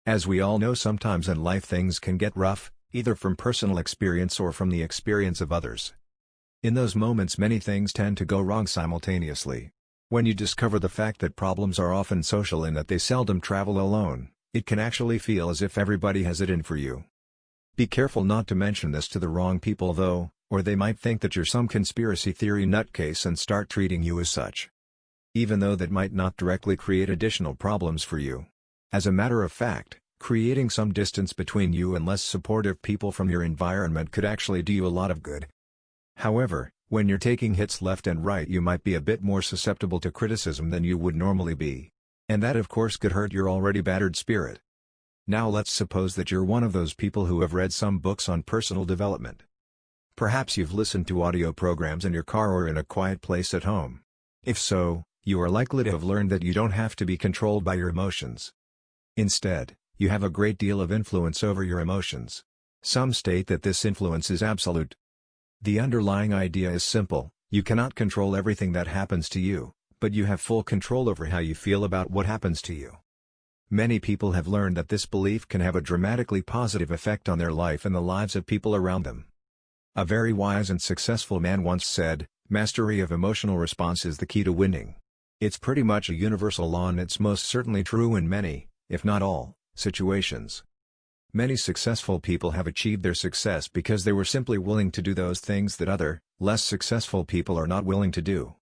As we all know, sometimes in life things can get rough, either from personal experience or from the experience of others. In those moments many things tend to go wrong simultaneously. When you discover the fact that problems are often social and that they seldom travel alone, it can actually feel as if everybody has it in for you. Be careful not to mention this to the wrong people though, or they might think that you're some conspiracy theory nutcase and start treating you as such. Even though that might not directly create additional problems for you. As a matter of fact, creating some distance between you and less supportive people from your environment could actually do you a lot of good. However, when you're taking hits left and right, you might be a bit more susceptible to criticism than you would normally be. And that of course could hurt your already battered spirit. Now let's suppose that you're one of those people who have read some books on personal development. Perhaps you've listened to audio programs in your car or in a quiet place at home. If so, you are likely to have learned that you don't have to be controlled by your emotions. Instead, you have a great deal of influence over your emotions. Some state that this influence is absolute. The underlying idea is simple: you cannot control everything that happens to you, but you have full control over how you feel about what happens to you. Many people have learned that this belief can have a dramatically positive effect on their life and the lives of people around them. A very wise and successful man once said, "Mastery of emotional response is the key to winning." It's pretty much a universal law, and it's most certainly true in many, if not all, situations. Many successful people have achieved their success because they were simply willing to do those things that other, less successful people are not willing to do.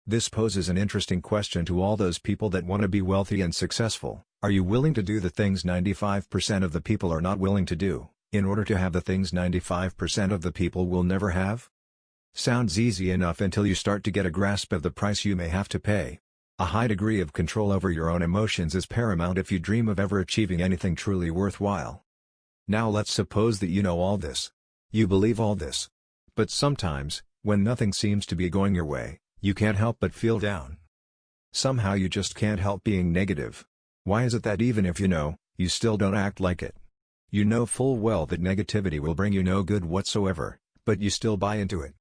This poses an interesting question to all those people that want to be wealthy and successful. Are you willing to do the things 95% of the people are not willing to do, in order to have the things 95% of the people will never have? Sounds easy enough until you start to get a grasp of the price you may have to pay. A high degree of control over your own emotions is paramount if you dream of ever achieving anything truly worthwhile. Now let's suppose that you know all this. You believe all this. But sometimes, when nothing seems to be going your way, you can't help but feel down. Somehow you just can't help being negative. Why is it that even if you know, you still don't act like it? You know full well that negativity will bring you no good whatsoever, but you still buy into it.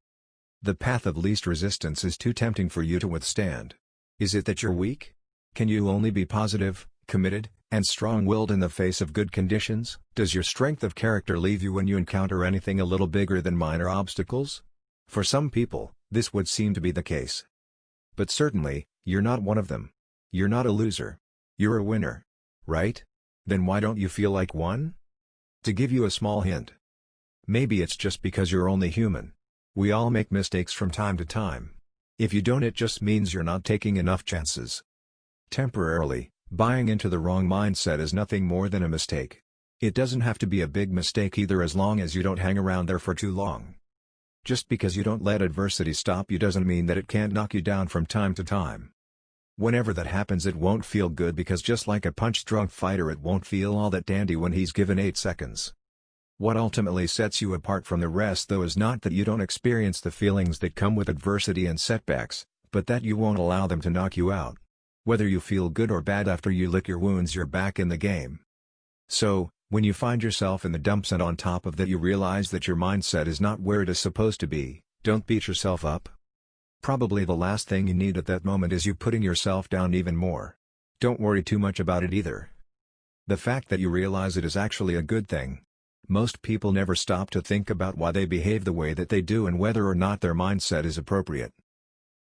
The path of least resistance is too tempting for you to withstand. Is it that you're weak? Can you only be positive, committed, and strong-willed in the face of good conditions? Does your strength of character leave you when you encounter anything a little bigger than minor obstacles? For some people, this would seem to be the case. But certainly, you're not one of them. You're not a loser. You're a winner. Right? Then why don't you feel like one? To give you a small hint. Maybe it's just because you're only human. We all make mistakes from time to time. If you don't, it just means you're not taking enough chances. Temporarily, buying into the wrong mindset is nothing more than a mistake. It doesn't have to be a big mistake either, as long as you don't hang around there for too long. Just because you don't let adversity stop you doesn't mean that it can't knock you down from time to time. Whenever that happens, it won't feel good, because just like a punch-drunk fighter, it won't feel all that dandy when he's given 8 seconds. What ultimately sets you apart from the rest though is not that you don't experience the feelings that come with adversity and setbacks, but that you won't allow them to knock you out. Whether you feel good or bad, after you lick your wounds you're back in the game. So, when you find yourself in the dumps and on top of that you realize that your mindset is not where it is supposed to be, don't beat yourself up. Probably the last thing you need at that moment is you putting yourself down even more. Don't worry too much about it either. The fact that you realize it is actually a good thing. Most people never stop to think about why they behave the way that they do and whether or not their mindset is appropriate.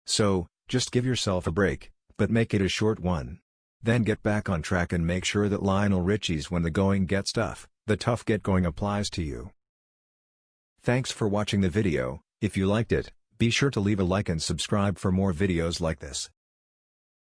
So, just give yourself a break, but make it a short one. Then get back on track and make sure that Lionel Richie's "when the going gets tough, the tough get going" applies to you. Thanks for watching the video. If you liked it, be sure to leave a like and subscribe for more videos like this.